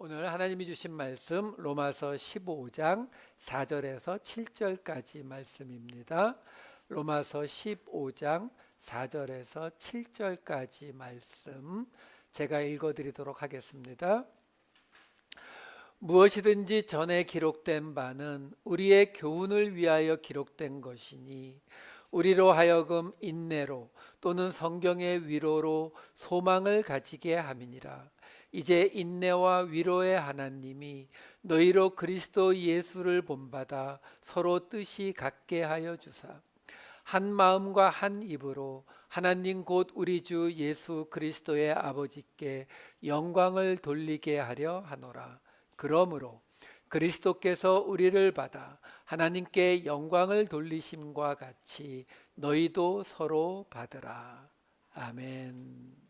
오늘 하나님이 주신 말씀 로마서 15장 4절에서 7절까지 말씀입니다. 로마서 15장 4절에서 7절까지 말씀 제가 읽어드리도록 하겠습니다. 무엇이든지 전에 기록된 바는 우리의 교훈을 위하여 기록된 것이니 우리로 하여금 인내로 또는 성경의 위로로 소망을 가지게 함이니라. 이제 인내와 위로의 하나님이 너희로 그리스도 예수를 본받아 서로 뜻이 같게 하여 주사 한 마음과 한 입으로 하나님 곧 우리 주 예수 그리스도의 아버지께 영광을 돌리게 하려 하노라. 그러므로 그리스도께서 우리를 받아 하나님께 영광을 돌리심과 같이 너희도 서로 받으라. 아멘.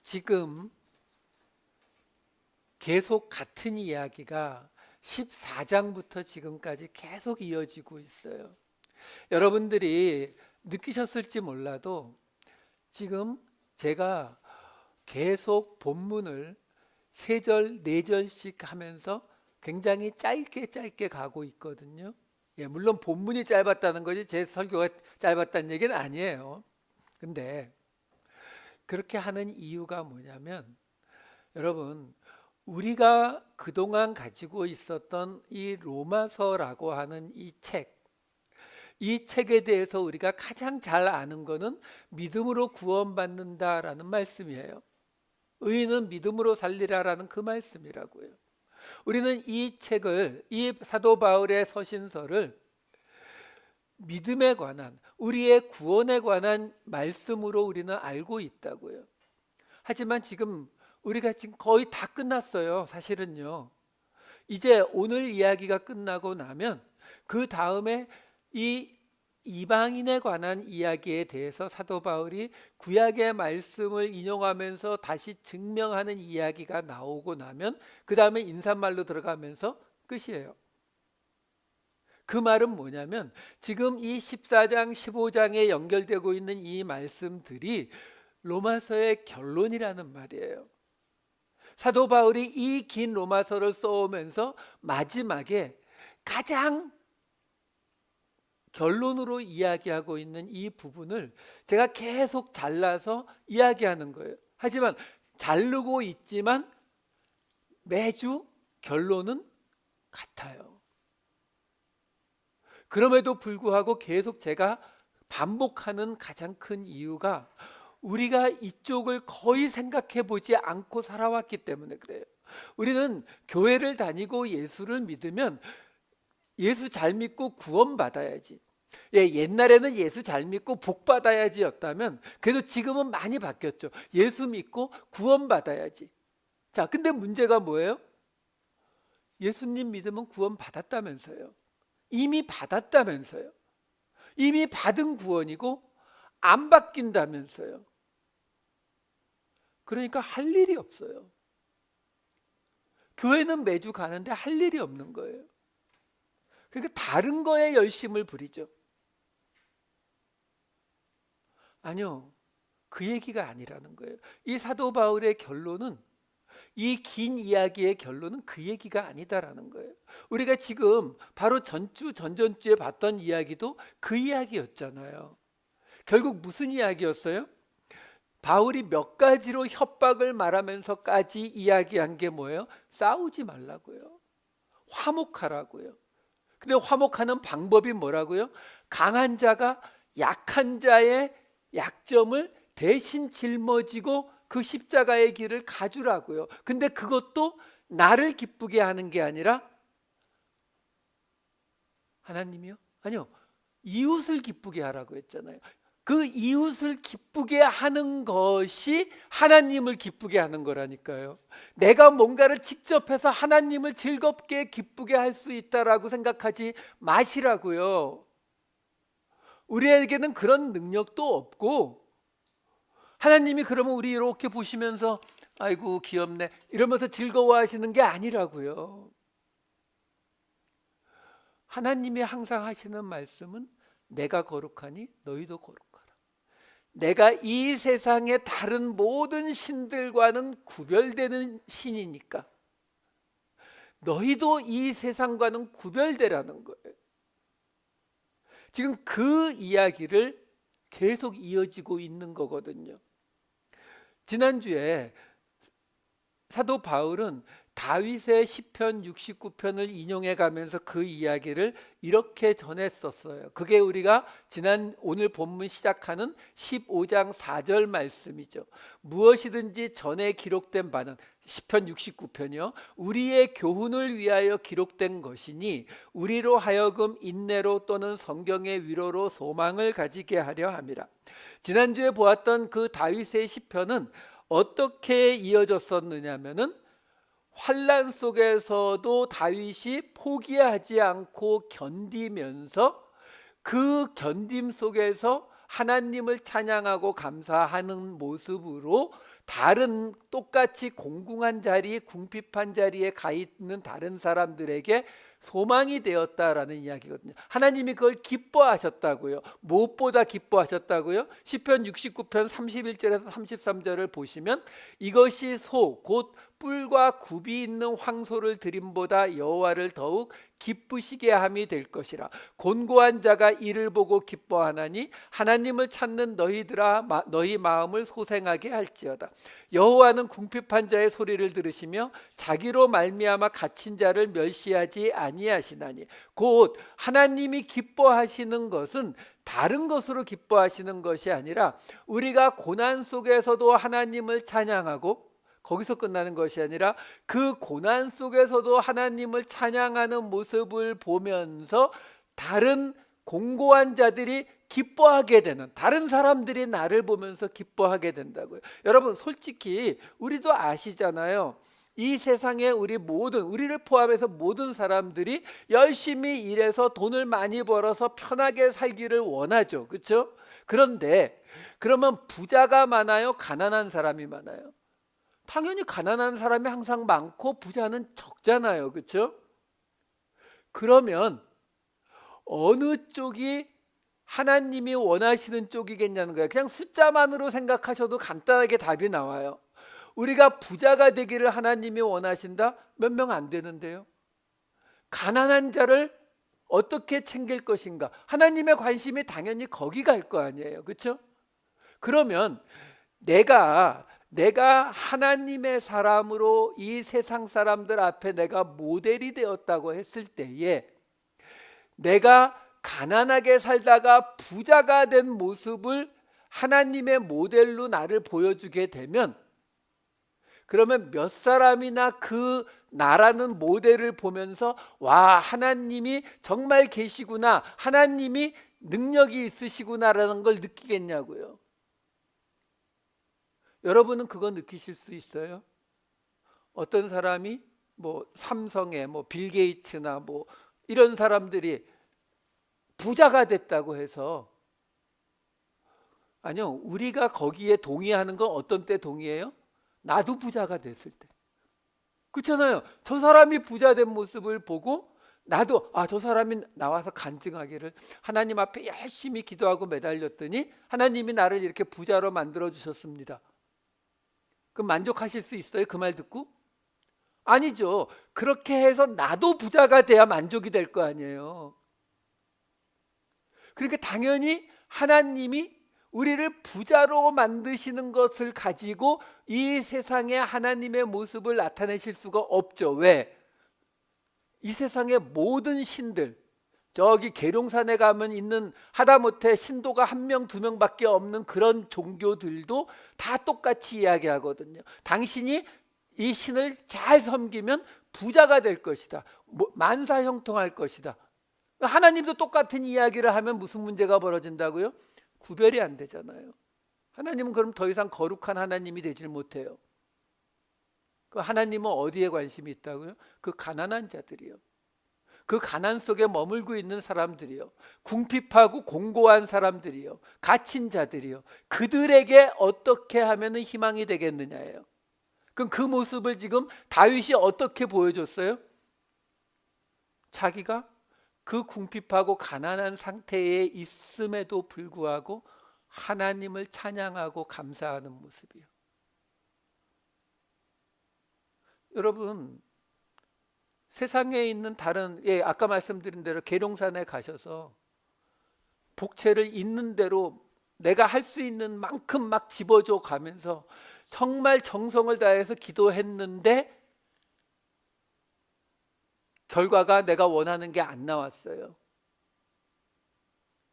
지금 계속 같은 이야기가 14장부터 지금까지 계속 이어지고 있어요. 여러분들이 느끼셨을지 몰라도 지금 제가 계속 본문을 3절, 4절씩 하면서 굉장히 짧게 가고 있거든요. 물론 본문이 짧았다는 거지 제 설교가 짧았다는 얘기는 아니에요. 근데 그렇게 하는 이유가 뭐냐면 여러분, 우리가 그동안 가지고 있었던 이 로마서라고 하는 이 책에 대해서 우리가 가장 잘 아는 거는 믿음으로 구원받는다라는 말씀이에요. 의인은 믿음으로 살리라라는 그 말씀이라고요. 우리는 이 책을, 이 사도 바울의 서신서를 믿음에 관한, 우리의 구원에 관한 말씀으로 우리는 알고 있다고요. 하지만 지금 우리가 지금 거의 다 끝났어요. 사실은요. 이제 오늘 이야기가 끝나고 나면 그 다음에 이 이방인에 관한 이야기에 대해서 사도 바울이 구약의 말씀을 인용하면서 다시 증명하는 이야기가 나오고 나면 그 다음에 인사말로 들어가면서 끝이에요. 그 말은 뭐냐면 지금 이 14장 15장에 연결되고 있는 이 말씀들이 로마서의 결론이라는 말이에요. 사도 바울이 이 긴 로마서를 써오면서 마지막에 가장 결론으로 이야기하고 있는 이 부분을 제가 계속 잘라서 이야기하는 거예요. 하지만 자르고 있지만 매주 결론은 같아요. 그럼에도 불구하고 계속 제가 반복하는 가장 큰 이유가 우리가 이쪽을 거의 생각해 보지 않고 살아왔기 때문에 그래요. 우리는 교회를 다니고 예수를 믿으면 예수 잘 믿고 구원받아야지. 옛날에는 예수 잘 믿고 복 받아야지 였다면 그래도 지금은 많이 바뀌었죠. 예수 믿고 구원받아야지. 자, 근데 문제가 뭐예요? 예수님 믿으면 구원받았다면서요. 이미 받았다면서요. 이미 받은 구원이고 안 바뀐다면서요. 그러니까 할 일이 없어요. 교회는 매주 가는데 할 일이 없는 거예요. 그러니까 다른 거에 열심을 부리죠. 아니요, 그 얘기가 아니라는 거예요. 이 사도 바울의 결론은, 이 긴 이야기의 결론은 그 얘기가 아니다라는 거예요. 우리가 지금 바로 전주 전전주에 봤던 이야기도 그 이야기였잖아요. 결국 무슨 이야기였어요? 바울이 몇 가지로 협박을 말하면서까지 이야기한 게 뭐예요? 싸우지 말라고요. 화목하라고요. 근데 화목하는 방법이 뭐라고요? 강한 자가 약한 자의 약점을 대신 짊어지고 그 십자가의 길을 가주라고요. 근데 그것도 나를 기쁘게 하는 게 아니라 하나님이요? 아니요. 이웃을 기쁘게 하라고 했잖아요. 그 이웃을 기쁘게 하는 것이 하나님을 기쁘게 하는 거라니까요. 내가 뭔가를 직접 해서 하나님을 즐겁게 기쁘게 할 수 있다라고 생각하지 마시라고요. 우리에게는 그런 능력도 없고 하나님이 그러면 우리 이렇게 보시면서 아이고 귀엽네 이러면서 즐거워하시는 게 아니라고요. 하나님이 항상 하시는 말씀은 내가 거룩하니 너희도 거룩하라. 내가 이 세상의 다른 모든 신들과는 구별되는 신이니까 너희도 이 세상과는 구별되라는 거예요. 지금 그 이야기를 계속 이어지고 있는 거거든요. 지난주에 사도 바울은 다윗의 시편 69편을 인용해 가면서 그 이야기를 이렇게 전했었어요. 그게 우리가 오늘 본문 시작하는 15장 4절 말씀이죠. 무엇이든지 전에 기록된 바는, 시편 69편이요, 우리의 교훈을 위하여 기록된 것이니 우리로 하여금 인내로 또는 성경의 위로로 소망을 가지게 하려 함이라. 지난주에 보았던 그 다윗의 시편은 어떻게 이어졌었느냐면은 환난 속에서도 다윗이 포기하지 않고 견디면서 그 견딤 속에서 하나님을 찬양하고 감사하는 모습으로 다른 똑같이 공궁한 자리, 궁핍한 자리에 가 있는 다른 사람들에게 소망이 되었다라는 이야기거든요. 하나님이 그걸 기뻐하셨다고요. 무엇보다 기뻐하셨다고요? 시편 69편 31절에서 33절을 보시면 이것이 곧 뿔과 굽이 있는 황소를 드림보다 여호와를 더욱 기쁘시게 함이 될 것이라. 곤고한 자가 이를 보고 기뻐하나니 하나님을 찾는 너희들아 너희 마음을 소생하게 할지어다. 여호와는 궁핍한 자의 소리를 들으시며 자기로 말미암아 갇힌 자를 멸시하지 아니하시나니. 곧 하나님이 기뻐하시는 것은 다른 것으로 기뻐하시는 것이 아니라 우리가 고난 속에서도 하나님을 찬양하고, 거기서 끝나는 것이 아니라 그 고난 속에서도 하나님을 찬양하는 모습을 보면서 다른 공고한 자들이 기뻐하게 되는, 다른 사람들이 나를 보면서 기뻐하게 된다고요. 여러분, 솔직히 우리도 아시잖아요. 이 세상에 우리를 포함해서 모든 사람들이 열심히 일해서 돈을 많이 벌어서 편하게 살기를 원하죠. 그렇죠? 그런데 그러면 부자가 많아요? 가난한 사람이 많아요? 당연히 가난한 사람이 항상 많고 부자는 적잖아요. 그렇죠? 그러면 어느 쪽이 하나님이 원하시는 쪽이겠냐는 거예요. 그냥 숫자만으로 생각하셔도 간단하게 답이 나와요. 우리가 부자가 되기를 하나님이 원하신다? 몇 명 안 되는데요. 가난한 자를 어떻게 챙길 것인가? 하나님의 관심이 당연히 거기 갈 거 아니에요. 그렇죠? 그러면 내가 하나님의 사람으로 이 세상 사람들 앞에 내가 모델이 되었다고 했을 때에, 내가 가난하게 살다가 부자가 된 모습을 하나님의 모델로 나를 보여주게 되면, 그러면 몇 사람이나 그 나라는 모델을 보면서 와, 하나님이 정말 계시구나, 하나님이 능력이 있으시구나라는 걸 느끼겠냐고요. 여러분은 그거 느끼실 수 있어요? 어떤 사람이 삼성의 빌 게이츠나 이런 사람들이 부자가 됐다고 해서, 아니요, 우리가 거기에 동의하는 건 어떤 때 동의해요? 나도 부자가 됐을 때. 그렇잖아요. 저 사람이 부자 된 모습을 보고 나도 저 사람이 나와서 간증하기를 하나님 앞에 열심히 기도하고 매달렸더니 하나님이 나를 이렇게 부자로 만들어 주셨습니다. 그럼 만족하실 수 있어요? 그 말 듣고? 아니죠. 그렇게 해서 나도 부자가 돼야 만족이 될 거 아니에요. 그러니까 당연히 하나님이 우리를 부자로 만드시는 것을 가지고 이 세상에 하나님의 모습을 나타내실 수가 없죠. 왜? 이 세상의 모든 신들, 저기 계룡산에 가면 있는 하다못해 신도가 1명, 2명밖에 없는 그런 종교들도 다 똑같이 이야기하거든요. 당신이 이 신을 잘 섬기면 부자가 될 것이다, 만사형통할 것이다. 하나님도 똑같은 이야기를 하면 무슨 문제가 벌어진다고요? 구별이 안 되잖아요. 하나님은 그럼 더 이상 거룩한 하나님이 되질 못해요. 그 하나님은 어디에 관심이 있다고요? 그 가난한 자들이요, 그 가난 속에 머물고 있는 사람들이요, 궁핍하고 공고한 사람들이요, 갇힌 자들이요, 그들에게 어떻게 하면 희망이 되겠느냐예요. 그럼 그 모습을 지금 다윗이 어떻게 보여줬어요? 자기가 그 궁핍하고 가난한 상태에 있음에도 불구하고 하나님을 찬양하고 감사하는 모습이요. 여러분, 세상에 있는 다른, 아까 말씀드린 대로 계룡산에 가셔서 복채를 있는 대로 내가 할 수 있는 만큼 막 집어줘 가면서 정말 정성을 다해서 기도했는데 결과가 내가 원하는 게 안 나왔어요.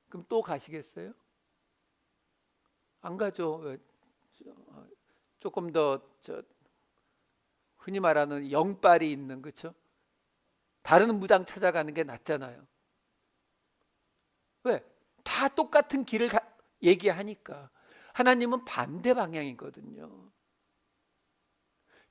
그럼 또 가시겠어요? 안 가죠. 조금 더 흔히 말하는 영빨이 있는, 그렇죠? 다른 무당 찾아가는 게 낫잖아요. 왜? 다 똑같은 길을 얘기하니까. 하나님은 반대 방향이거든요.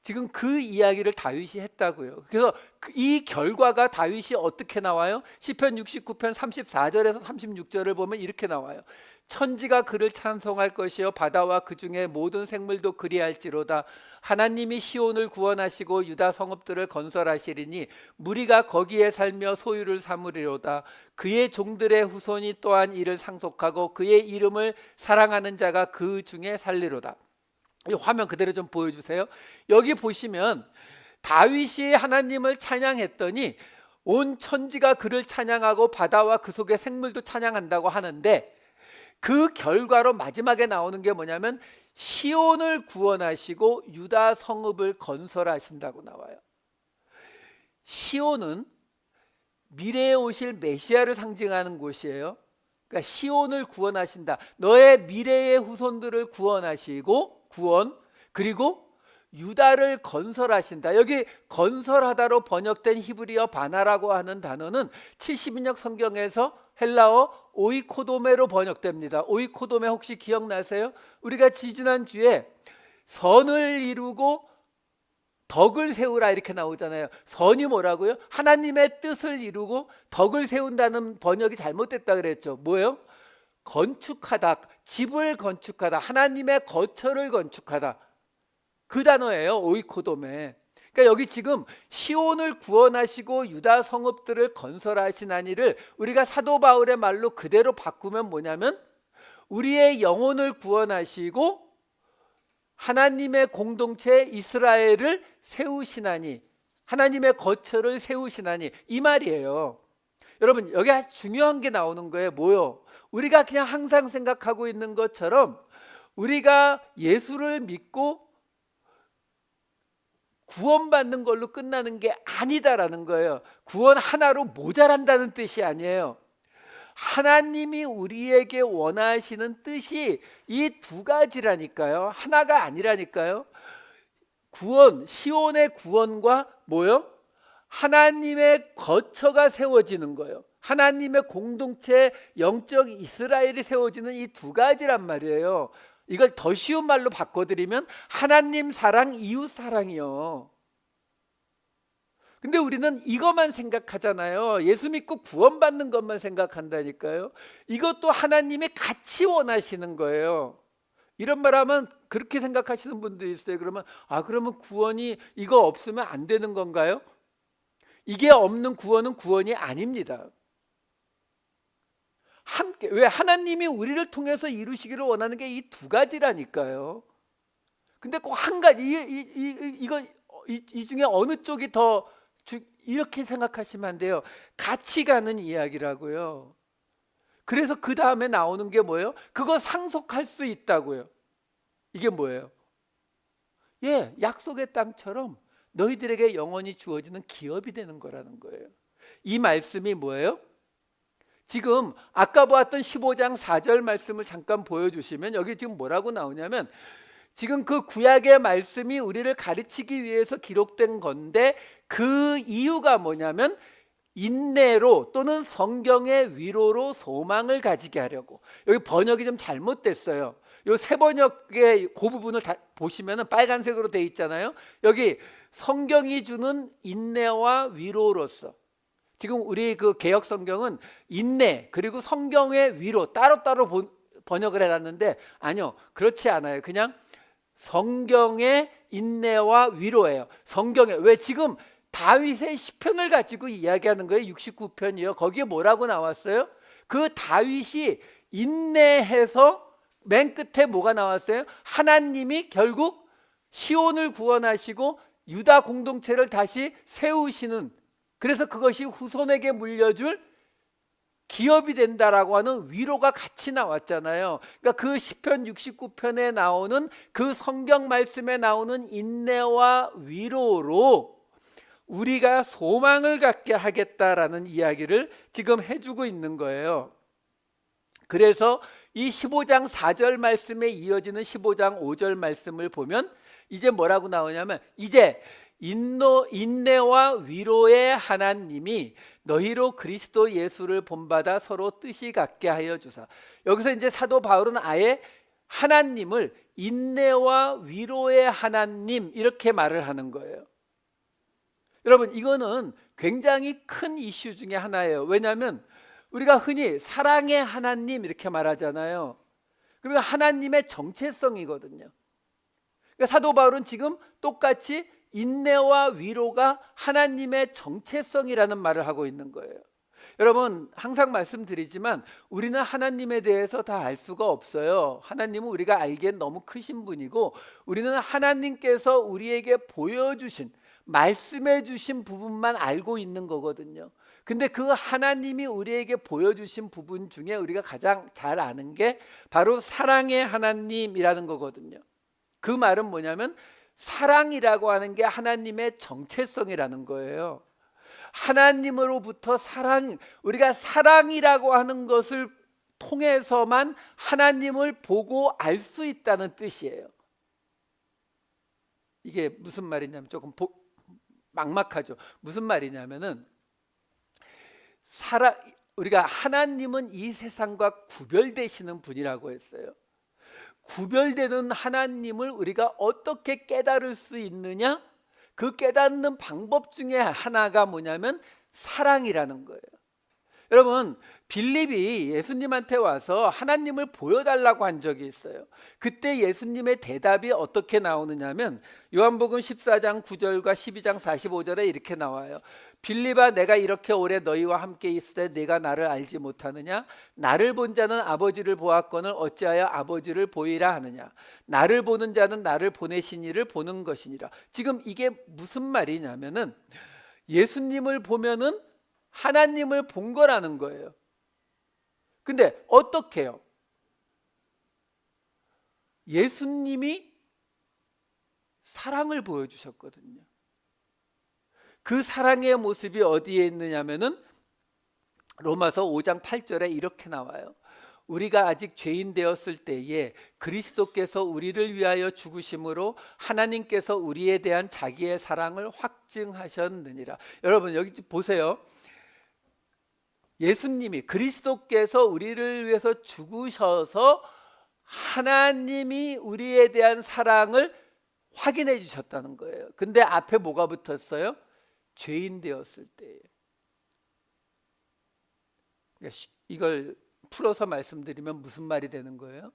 지금 그 이야기를 다윗이 했다고요. 그래서 이 결과가 다윗이 어떻게 나와요? 시편 69편 34절에서 36절을 보면 이렇게 나와요. 천지가 그를 찬송할 것이요 바다와 그 중에 모든 생물도 그리할지로다. 하나님이 시온을 구원하시고 유다 성읍들을 건설하시리니 무리가 거기에 살며 소유를 삼으리로다. 그의 종들의 후손이 또한 이를 상속하고 그의 이름을 사랑하는 자가 그 중에 살리로다. 이 화면 그대로 좀 보여주세요. 여기 보시면 다윗이 하나님을 찬양했더니 온 천지가 그를 찬양하고 바다와 그 속의 생물도 찬양한다고 하는데, 그 결과로 마지막에 나오는 게 뭐냐면 시온을 구원하시고 유다 성읍을 건설하신다고 나와요. 시온은 미래에 오실 메시아를 상징하는 곳이에요. 그러니까 시온을 구원하신다. 너의 미래의 후손들을 구원하시고 그리고 유다를 건설하신다. 여기 건설하다로 번역된 히브리어 바나라고 하는 단어는 70인역 성경에서 헬라어 오이코도메로 번역됩니다. 오이코도메 혹시 기억나세요? 우리가 지지난주에 선을 이루고 덕을 세우라 이렇게 나오잖아요. 선이 뭐라고요? 하나님의 뜻을 이루고 덕을 세운다는 번역이 잘못됐다 그랬죠. 뭐예요? 건축하다, 집을 건축하다, 하나님의 거처를 건축하다. 그 단어예요. 오이코도메. 그러니까 여기 지금 시온을 구원하시고 유다 성읍들을 건설하시나니를 우리가 사도 바울의 말로 그대로 바꾸면 뭐냐면 우리의 영혼을 구원하시고 하나님의 공동체 이스라엘을 세우시나니, 하나님의 거처를 세우시나니, 이 말이에요. 여러분, 여기 아주 중요한 게 나오는 거예요. 뭐요? 우리가 그냥 항상 생각하고 있는 것처럼 우리가 예수를 믿고 구원받는 걸로 끝나는 게 아니다라는 거예요. 구원 하나로 모자란다는 뜻이 아니에요. 하나님이 우리에게 원하시는 뜻이 이 두 가지라니까요. 하나가 아니라니까요. 구원, 시온의 구원과 뭐요? 하나님의 거처가 세워지는 거예요. 하나님의 공동체, 영적 이스라엘이 세워지는 이 두 가지란 말이에요. 이걸 더 쉬운 말로 바꿔드리면 하나님 사랑, 이웃 사랑이요. 근데 우리는 이것만 생각하잖아요. 예수 믿고 구원받는 것만 생각한다니까요. 이것도 하나님이 같이 원하시는 거예요. 이런 말하면 그렇게 생각하시는 분들이 있어요. 그러면 구원이 이거 없으면 안 되는 건가요? 이게 없는 구원은 구원이 아닙니다. 함께, 왜? 하나님이 우리를 통해서 이루시기를 원하는 게 이 두 가지라니까요. 근데 꼭 한 가지, 이 중에 어느 쪽이 더 이렇게 생각하시면 안 돼요. 같이 가는 이야기라고요. 그래서 그 다음에 나오는 게 뭐예요? 그거 상속할 수 있다고요. 이게 뭐예요? 약속의 땅처럼 너희들에게 영원히 주어지는 기업이 되는 거라는 거예요. 이 말씀이 뭐예요? 지금 아까 보았던 15장 4절 말씀을 잠깐 보여주시면 여기 지금 뭐라고 나오냐면, 지금 그 구약의 말씀이 우리를 가르치기 위해서 기록된 건데 그 이유가 뭐냐면 인내로 또는 성경의 위로로 소망을 가지게 하려고. 여기 번역이 좀 잘못됐어요. 이 세 번역의 그 부분을 다 보시면 빨간색으로 돼 있잖아요. 여기 성경이 주는 인내와 위로로서, 지금 우리 그 개역 성경은 인내 그리고 성경의 위로 따로따로 번역을 해놨는데, 아니요, 그렇지 않아요. 그냥 성경의 인내와 위로예요. 성경의, 왜? 지금 다윗의 시편을 가지고 이야기하는 거예요. 69편이요. 거기에 뭐라고 나왔어요? 그 다윗이 인내해서 맨 끝에 뭐가 나왔어요? 하나님이 결국 시온을 구원하시고 유다 공동체를 다시 세우시는, 그래서 그것이 후손에게 물려줄 기업이 된다라고 하는 위로가 같이 나왔잖아요. 그러니까 그 시편 69편에 나오는 그 성경 말씀에 나오는 인내와 위로로 우리가 소망을 갖게 하겠다라는 이야기를 지금 해주고 있는 거예요. 그래서 이 15장 4절 말씀에 이어지는 15장 5절 말씀을 보면 이제 뭐라고 나오냐면, 이제 인내와 위로의 하나님이 너희로 그리스도 예수를 본받아 서로 뜻이 같게 하여 주사. 여기서 이제 사도 바울은 아예 하나님을 인내와 위로의 하나님 이렇게 말을 하는 거예요. 여러분, 이거는 굉장히 큰 이슈 중에 하나예요. 왜냐하면 우리가 흔히 사랑의 하나님 이렇게 말하잖아요. 그러니까 하나님의 정체성이거든요. 그러니까 사도 바울은 지금 똑같이 인내와 위로가 하나님의 정체성이라는 말을 하고 있는 거예요. 여러분, 항상 말씀드리지만 우리는 하나님에 대해서 다 알 수가 없어요. 하나님은 우리가 알기엔 너무 크신 분이고, 우리는 하나님께서 우리에게 보여주신, 말씀해 주신 부분만 알고 있는 거거든요. 근데 그 하나님이 우리에게 보여주신 부분 중에 우리가 가장 잘 아는 게 바로 사랑의 하나님이라는 거거든요. 그 말은 뭐냐면 사랑이라고 하는 게 하나님의 정체성이라는 거예요. 하나님으로부터 우리가 사랑이라고 하는 것을 통해서만 하나님을 보고 알 수 있다는 뜻이에요. 이게 무슨 말이냐면 조금 막막하죠. 무슨 말이냐면은 우리가 하나님은 이 세상과 구별되시는 분이라고 했어요. 구별되는 하나님을 우리가 어떻게 깨달을 수 있느냐? 그 깨닫는 방법 중에 하나가 뭐냐면 사랑이라는 거예요. 여러분, 빌립이 예수님한테 와서 하나님을 보여달라고 한 적이 있어요. 그때 예수님의 대답이 어떻게 나오느냐면 요한복음 14장 9절과 12장 45절에 이렇게 나와요. 빌립아, 내가 이렇게 오래 너희와 함께 있을 때 네가 나를 알지 못하느냐? 나를 본 자는 아버지를 보았거늘 어찌하여 아버지를 보이라 하느냐? 나를 보는 자는 나를 보내신 이를 보는 것이니라. 지금 이게 무슨 말이냐면은 예수님을 보면은 하나님을 본 거라는 거예요. 근데 어떻게 해요? 예수님이 사랑을 보여주셨거든요. 그 사랑의 모습이 어디에 있느냐면은 로마서 5장 8절에 이렇게 나와요. 우리가 아직 죄인 되었을 때에 그리스도께서 우리를 위하여 죽으심으로 하나님께서 우리에 대한 자기의 사랑을 확증하셨느니라. 여러분, 여기 보세요. 예수님이, 그리스도께서 우리를 위해서 죽으셔서 하나님이 우리에 대한 사랑을 확인해 주셨다는 거예요. 근데 앞에 뭐가 붙었어요? 죄인 되었을 때. 이걸 풀어서 말씀드리면 무슨 말이 되는 거예요?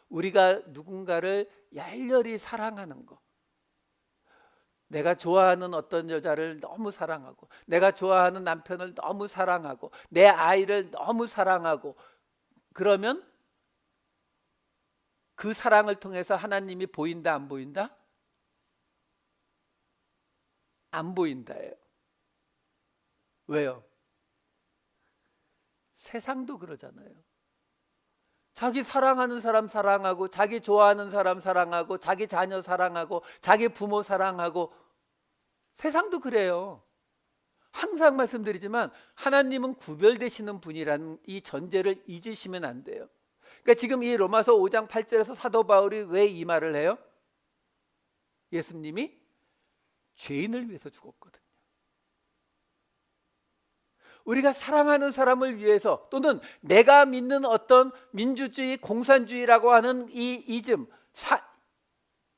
우리가 누군가를 열렬히 사랑하는 거, 내가 좋아하는 어떤 여자를 너무 사랑하고, 내가 좋아하는 남편을 너무 사랑하고, 내 아이를 너무 사랑하고, 그러면 그 사랑을 통해서 하나님이 보인다, 안 보인다? 안 보인다예요. 왜요? 세상도 그러잖아요. 자기 사랑하는 사람 사랑하고, 자기 좋아하는 사람 사랑하고, 자기 자녀 사랑하고, 자기 부모 사랑하고, 세상도 그래요. 항상 말씀드리지만 하나님은 구별되시는 분이라는 이 전제를 잊으시면 안 돼요. 그러니까 지금 이 로마서 5장 8절에서 사도 바울이 왜 이 말을 해요? 예수님이 죄인을 위해서 죽었거든요. 우리가 사랑하는 사람을 위해서, 또는 내가 믿는 어떤 민주주의, 공산주의라고 하는 이 이즘,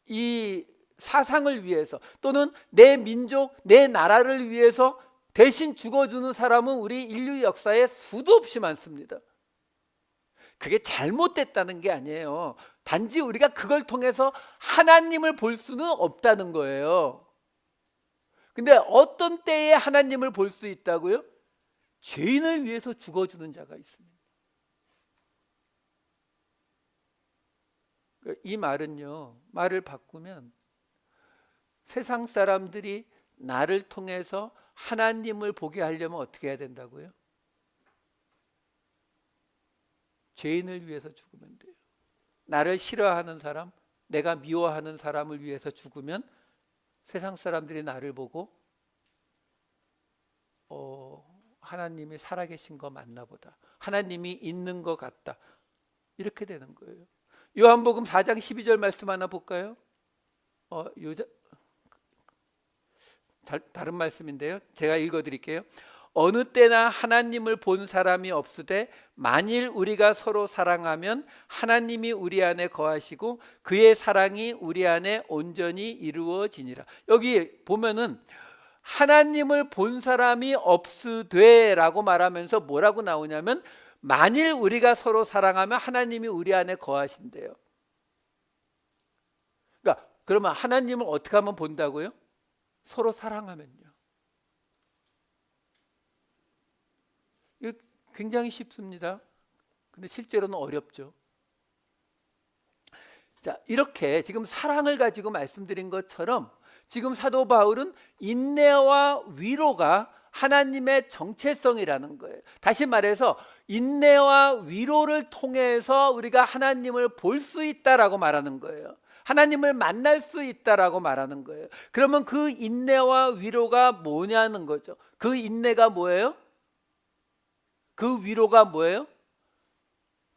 이 사상을 위해서, 또는 내 민족, 내 나라를 위해서 대신 죽어주는 사람은 우리 인류 역사에 수도 없이 많습니다. 그게 잘못됐다는 게 아니에요. 단지 우리가 그걸 통해서 하나님을 볼 수는 없다는 거예요. 근데 어떤 때에 하나님을 볼 수 있다고요? 죄인을 위해서 죽어주는 자가 있습니다. 이 말은요, 말을 바꾸면 세상 사람들이 나를 통해서 하나님을 보게 하려면 어떻게 해야 된다고요? 죄인을 위해서 죽으면 돼요. 나를 싫어하는 사람, 내가 미워하는 사람을 위해서 죽으면 세상 사람들이 나를 보고 하나님이 살아계신 거 맞나 보다, 하나님이 있는 것 같다, 이렇게 되는 거예요. 요한복음 4장 12절 말씀 하나 볼까요? 다른 말씀인데요, 제가 읽어드릴게요. 어느 때나 하나님을 본 사람이 없으되 만일 우리가 서로 사랑하면 하나님이 우리 안에 거하시고 그의 사랑이 우리 안에 온전히 이루어지니라. 여기 보면은 하나님을 본 사람이 없으되 라고 말하면서 뭐라고 나오냐면, 만일 우리가 서로 사랑하면 하나님이 우리 안에 거하신대요. 그러니까 그러면 하나님을 어떻게 하면 본다고요? 서로 사랑하면요. 이거 굉장히 쉽습니다. 근데 실제로는 어렵죠. 자, 이렇게 지금 사랑을 가지고 말씀드린 것처럼 지금 사도 바울은 인내와 위로가 하나님의 정체성이라는 거예요. 다시 말해서 인내와 위로를 통해서 우리가 하나님을 볼 수 있다라고 말하는 거예요. 하나님을 만날 수 있다라고 말하는 거예요. 그러면 그 인내와 위로가 뭐냐는 거죠. 그 인내가 뭐예요? 그 위로가 뭐예요?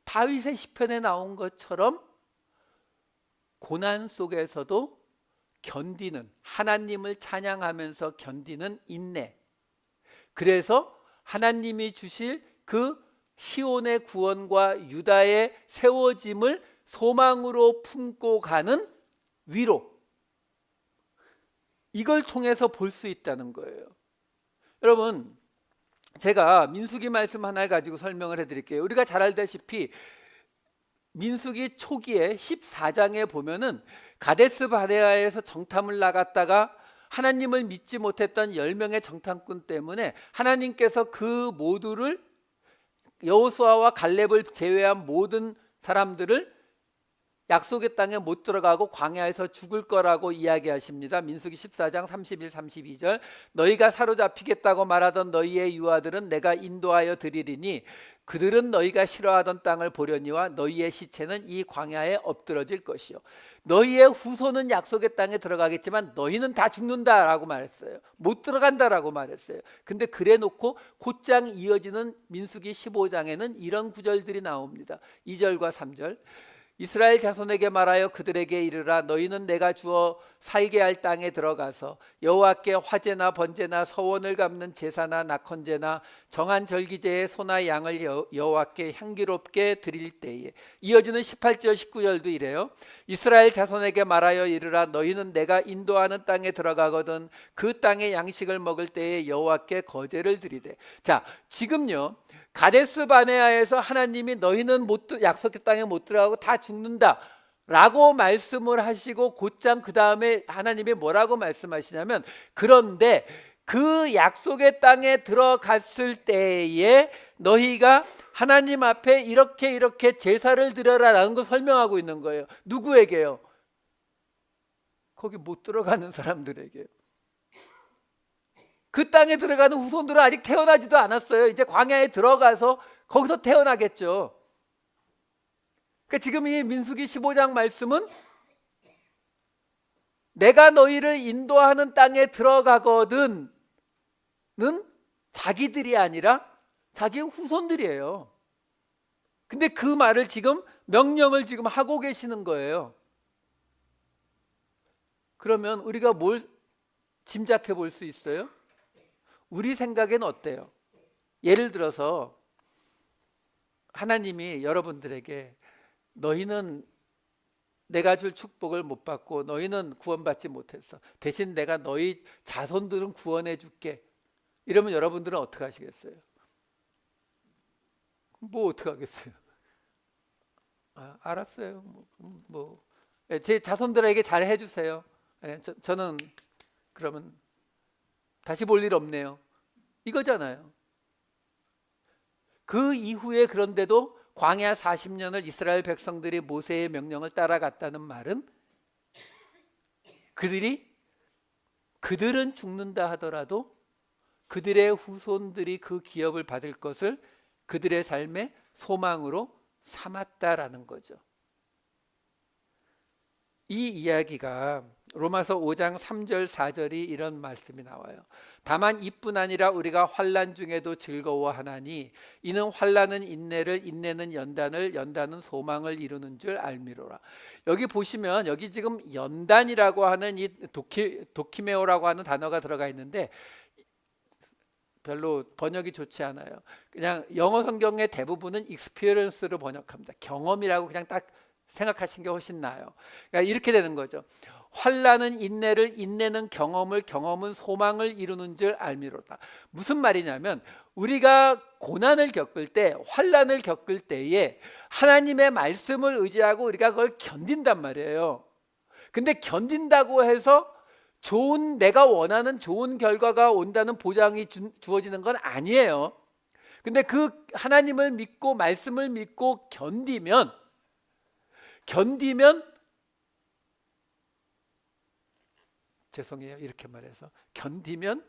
다윗의 시편에 나온 것처럼 고난 속에서도 견디는, 하나님을 찬양하면서 견디는 인내. 그래서 하나님이 주실 그 시온의 구원과 유다의 세워짐을 소망으로 품고 가는 위로, 이걸 통해서 볼 수 있다는 거예요. 여러분, 제가 민수기 말씀 하나를 가지고 설명을 해드릴게요. 우리가 잘 알다시피 민수기 초기에 14장에 보면은 가데스 바네아에서 정탐을 나갔다가 하나님을 믿지 못했던 10명의 정탐꾼 때문에 하나님께서 그 모두를, 여호수아와 갈렙을 제외한 모든 사람들을 약속의 땅에 못 들어가고 광야에서 죽을 거라고 이야기하십니다. 민수기 14장 31, 32절. 너희가 사로잡히겠다고 말하던 너희의 유아들은 내가 인도하여 드리리니 그들은 너희가 싫어하던 땅을 보려니와 너희의 시체는 이 광야에 엎드러질 것이요. 너희의 후손은 약속의 땅에 들어가겠지만 너희는 다 죽는다라고 말했어요. 못 들어간다라고 말했어요. 근데 그래 놓고 곧장 이어지는 민수기 15장에는 이런 구절들이 나옵니다. 2절과 3절. 이스라엘 자손에게 말하여 그들에게 이르라. 너희는 내가 주어 살게 할 땅에 들어가서 여호와께 화제나 번제나 서원을 갚는 제사나 낙헌제나 정한 절기제의 소나 양을 여호와께 향기롭게 드릴 때에. 이어지는 18절 19절도 이래요. 이스라엘 자손에게 말하여 이르라. 너희는 내가 인도하는 땅에 들어가거든 그 땅의 양식을 먹을 때에 여호와께 거제를 드리되. 자, 지금요, 가데스 바네아에서 하나님이 너희는 약속의 땅에 못 들어가고 다 죽는다 라고 말씀을 하시고 곧장 그 다음에 하나님이 뭐라고 말씀하시냐면, 그런데 그 약속의 땅에 들어갔을 때에 너희가 하나님 앞에 이렇게 제사를 드려라 라는 걸 설명하고 있는 거예요. 누구에게요? 거기 못 들어가는 사람들에게요. 그 땅에 들어가는 후손들은 아직 태어나지도 않았어요. 이제 광야에 들어가서 거기서 태어나겠죠. 그러니까 지금 이 민수기 15장 말씀은 내가 너희를 인도하는 땅에 들어가거든은 자기들이 아니라 자기 후손들이에요. 근데 그 말을 지금, 명령을 지금 하고 계시는 거예요. 그러면 우리가 뭘 짐작해 볼 수 있어요? 우리 생각엔 어때요? 예를 들어서 하나님이 여러분들에게 너희는 내가 줄 축복을 못 받고 너희는 구원받지 못했어. 대신 내가 너희 자손들은 구원해 줄게. 이러면 여러분들은 어떻게 하시겠어요? 뭐 어떻게 하겠어요? 알았어요. 제 자손들에게 잘 해주세요. 저는 그러면 다시 볼 일 없네요. 이거잖아요. 그 이후에 그런데도 광야 40년을 이스라엘 백성들이 모세의 명령을 따라갔다는 말은 그들은 죽는다 하더라도 그들의 후손들이 그 기업을 받을 것을 그들의 삶의 소망으로 삼았다라는 거죠. 이 이야기가 로마서 5장 3절 4절이 이런 말씀이 나와요. 다만 이뿐 아니라 우리가 환난 중에도 즐거워하나니 이는 환난은 인내를, 인내는 연단을, 연단은 소망을 이루는 줄 알미로라. 여기 보시면 여기 지금 연단이라고 하는 이 도키메오라고 하는 단어가 들어가 있는데 별로 번역이 좋지 않아요. 그냥 영어 성경의 대부분은 experience로 번역합니다. 경험이라고 그냥 딱 생각하시는 게 훨씬 나아요. 그러니까 이렇게 되는 거죠. 환난은 인내를, 인내는 경험을, 경험은 소망을 이루는 줄 알미로다. 무슨 말이냐면 우리가 고난을 겪을 때, 환난을 겪을 때에 하나님의 말씀을 의지하고 우리가 그걸 견딘단 말이에요. 근데 견딘다고 해서 내가 원하는 좋은 결과가 온다는 보장이 주어지는 건 아니에요. 근데 그 하나님을 믿고 말씀을 믿고 견디면 죄송해요, 이렇게 말해서 견디면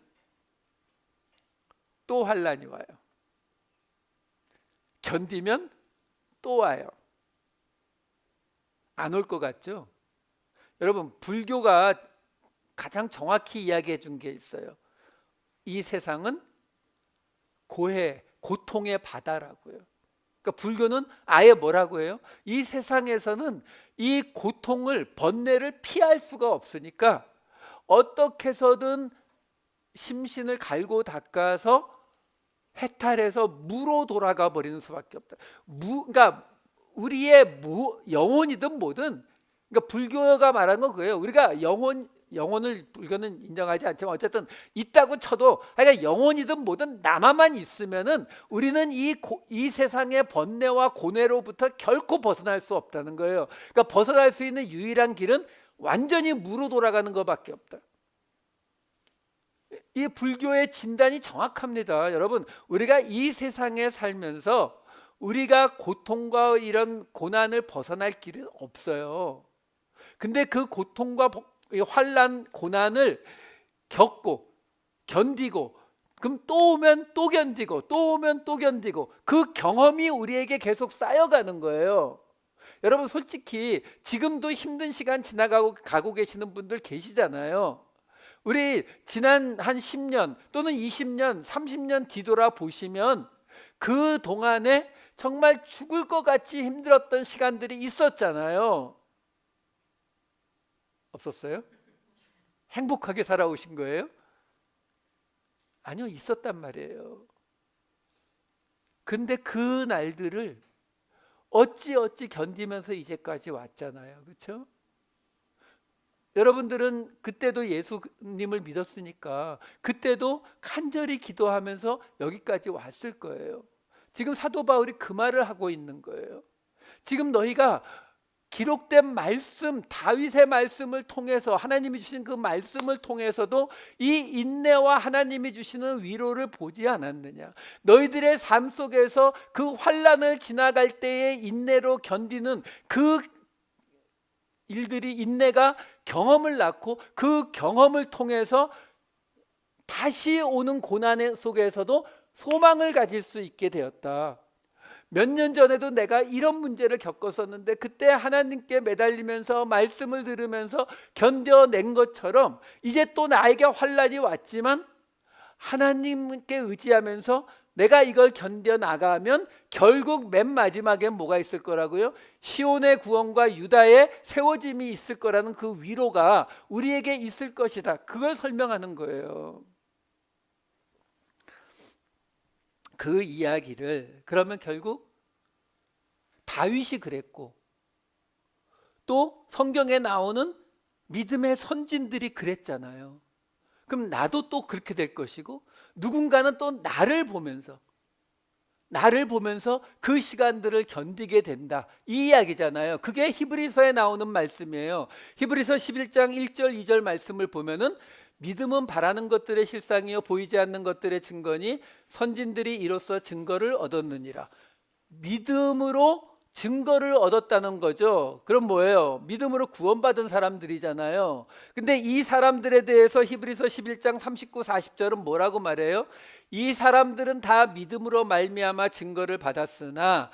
또 환난이 와요. 견디면 또 와요. 안 올 것 같죠? 여러분, 불교가 가장 정확히 이야기해 준 게 있어요. 이 세상은 고통의 바다라고요. 그러니까 불교는 아예 뭐라고 해요? 이 세상에서는 이 고통을, 번뇌를 피할 수가 없으니까 어떻게 해서든 심신을 갈고 닦아서 해탈해서 무로 돌아가 버리는 수밖에 없다. 그러니까 우리의 영혼이든 뭐든, 그러니까 불교가 말하는 건 그거예요. 우리가 영혼을 불교는 인정하지 않지만 어쨌든 있다고 쳐도, 그러니까 영혼이든 뭐든 남아만 있으면은 우리는 이 세상의 번뇌와 고뇌로부터 결코 벗어날 수 없다는 거예요. 그러니까 벗어날 수 있는 유일한 길은 완전히 무로 돌아가는 것밖에 없다. 이 불교의 진단이 정확합니다. 여러분, 우리가 이 세상에 살면서 우리가 고통과 이런 고난을 벗어날 길은 없어요. 근데 그 고통과 환난, 고난을 겪고 견디고, 그럼 또 오면 또 견디고, 또 오면 또 견디고, 그 경험이 우리에게 계속 쌓여가는 거예요. 여러분, 솔직히 지금도 힘든 시간 가고 계시는 분들 계시잖아요. 우리 지난 한 10년 또는 20년, 30년 뒤돌아 보시면 그 동안에 정말 죽을 것 같이 힘들었던 시간들이 있었잖아요. 없었어요? 행복하게 살아오신 거예요? 아니요, 있었단 말이에요. 근데 그 날들을 어찌 견디면서 이제까지 왔잖아요. 그렇죠? 여러분들은 그때도 예수님을 믿었으니까 그때도 간절히 기도하면서 여기까지 왔을 거예요. 지금 사도 바울이 그 말을 하고 있는 거예요. 지금 너희가 기록된 말씀, 다윗의 말씀을 통해서, 하나님이 주신 그 말씀을 통해서도 이 인내와 하나님이 주시는 위로를 보지 않았느냐. 너희들의 삶 속에서 그 환난을 지나갈 때의 인내로 견디는 그 일들이, 인내가 경험을 낳고 그 경험을 통해서 다시 오는 고난 속에서도 소망을 가질 수 있게 되었다. 몇 년 전에도 내가 이런 문제를 겪었었는데 그때 하나님께 매달리면서 말씀을 들으면서 견뎌낸 것처럼 이제 또 나에게 환난이 왔지만 하나님께 의지하면서 내가 이걸 견뎌나가면 결국 맨 마지막엔 뭐가 있을 거라고요? 시온의 구원과 유다의 세워짐이 있을 거라는 그 위로가 우리에게 있을 것이다. 그걸 설명하는 거예요. 그 이야기를, 그러면 결국 다윗이 그랬고 또 성경에 나오는 믿음의 선진들이 그랬잖아요. 그럼 나도 또 그렇게 될 것이고, 누군가는 또 나를 보면서 그 시간들을 견디게 된다, 이 이야기잖아요. 그게 히브리서에 나오는 말씀이에요. 히브리서 11장 1절 2절 말씀을 보면은 믿음은 바라는 것들의 실상이요 보이지 않는 것들의 증거니 선진들이 이로써 증거를 얻었느니라. 믿음으로 증거를 얻었다는 거죠. 그럼 뭐예요? 믿음으로 구원받은 사람들이잖아요. 근데 이 사람들에 대해서 히브리서 11장 39, 40절은 뭐라고 말해요? 이 사람들은 다 믿음으로 말미암아 증거를 받았으나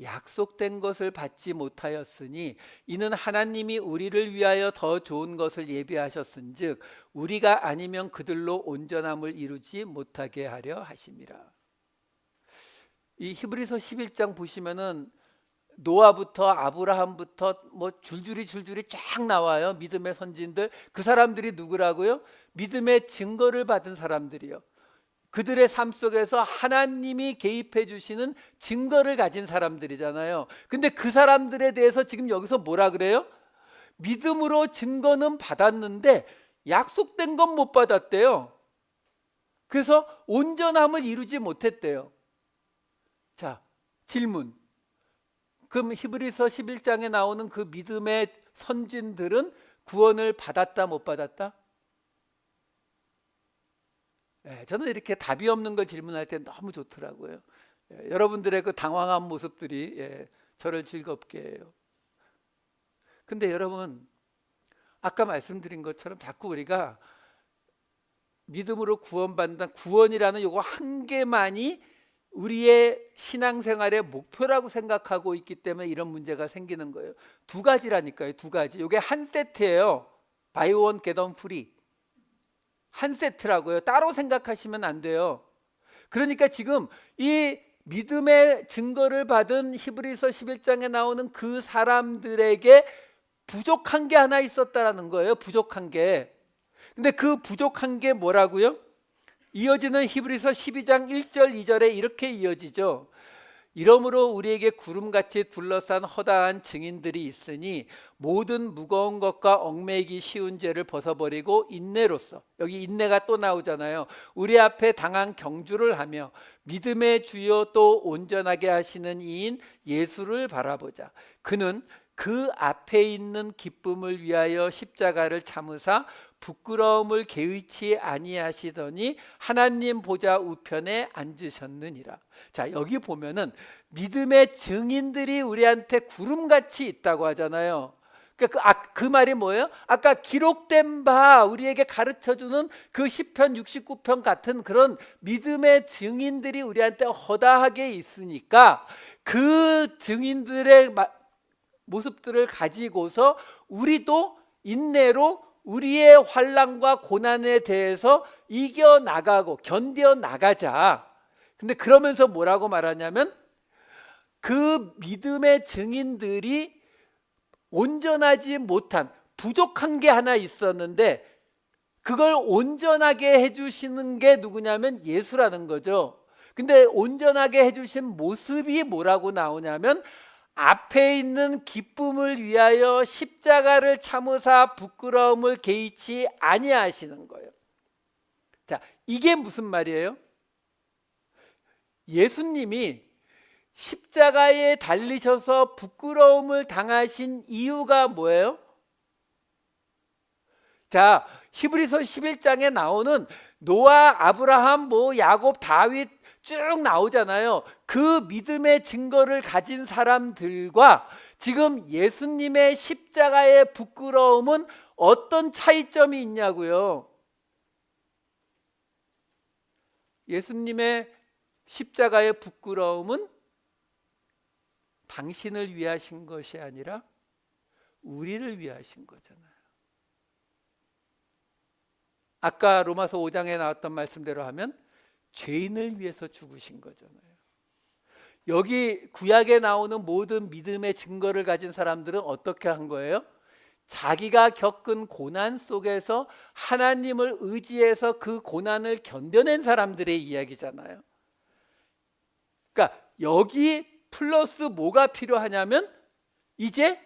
약속된 것을 받지 못하였으니 이는 하나님이 우리를 위하여 더 좋은 것을 예비하셨은즉 우리가 아니면 그들로 온전함을 이루지 못하게 하려 하심이라. 이 히브리서 11장 보시면은 노아부터 아브라함부터 뭐 줄줄이 쫙 나와요. 믿음의 선진들. 그 사람들이 누구라고요? 믿음의 증거를 받은 사람들이요. 그들의 삶 속에서 하나님이 개입해 주시는 증거를 가진 사람들이잖아요. 근데 그 사람들에 대해서 지금 여기서 뭐라 그래요? 믿음으로 증거는 받았는데 약속된 건 못 받았대요. 그래서 온전함을 이루지 못했대요. 자, 질문. 그럼 히브리서 11장에 나오는 그 믿음의 선진들은 구원을 받았다 못 받았다? 저는 이렇게 답이 없는 걸 질문할 때 너무 좋더라고요. 여러분들의 그 당황한 모습들이 저를 즐겁게 해요. 근데 여러분, 아까 말씀드린 것처럼 자꾸 우리가 믿음으로 구원받는다, 구원이라는 요거 한 개만이 우리의 신앙생활의 목표라고 생각하고 있기 때문에 이런 문제가 생기는 거예요. 두 가지라니까요. 두 가지. 이게 한 세트예요. Buy one get one free. 한 세트라고요. 따로 생각하시면 안 돼요. 그러니까 지금 이 믿음의 증거를 받은 히브리서 11장에 나오는 그 사람들에게 부족한 게 하나 있었다라는 거예요. 부족한 게. 근데 그 부족한 게 뭐라고요? 이어지는 히브리서 12장 1절 2절에 이렇게 이어지죠. 이러므로 우리에게 구름같이 둘러싼 허다한 증인들이 있으니 모든 무거운 것과 얽매이기 쉬운 죄를 벗어버리고 인내로써, 여기 인내가 또 나오잖아요. 우리 앞에 당한 경주를 하며 믿음의 주요 또 온전하게 하시는 이인 예수를 바라보자. 그는 그 앞에 있는 기쁨을 위하여 십자가를 참으사 부끄러움을 개의치 아니하시더니 하나님 보좌 우편에 앉으셨느니라. 자, 여기 보면은 믿음의 증인들이 우리한테 구름같이 있다고 하잖아요. 그러니까 그 말이 뭐예요? 아까 기록된 바 우리에게 가르쳐주는 그 시편 69편 같은 그런 믿음의 증인들이 우리한테 허다하게 있으니까 그 증인들의 모습들을 가지고서 우리도 인내로 우리의 환난과 고난에 대해서 이겨나가고 견뎌나가자. 근데 그러면서 뭐라고 말하냐면 그 믿음의 증인들이 온전하지 못한 부족한 게 하나 있었는데 그걸 온전하게 해주시는 게 누구냐면 예수라는 거죠. 근데 온전하게 해주신 모습이 뭐라고 나오냐면 앞에 있는 기쁨을 위하여 십자가를 참으사 부끄러움을 개의치 아니하시는 거예요. 자, 이게 무슨 말이에요? 예수님이 십자가에 달리셔서 부끄러움을 당하신 이유가 뭐예요? 자, 히브리서 11장에 나오는 노아, 아브라함, 야곱, 다윗 쭉 나오잖아요. 그 믿음의 증거를 가진 사람들과 지금 예수님의 십자가의 부끄러움은 어떤 차이점이 있냐고요? 예수님의 십자가의 부끄러움은 당신을 위하신 것이 아니라 우리를 위하신 거잖아요. 아까 로마서 5장에 나왔던 말씀대로 하면 죄인을 위해서 죽으신 거잖아요. 여기 구약에 나오는 모든 믿음의 증거를 가진 사람들은 어떻게 한 거예요? 자기가 겪은 고난 속에서 하나님을 의지해서 그 고난을 견뎌낸 사람들의 이야기잖아요. 그러니까 여기 플러스 뭐가 필요하냐면 이제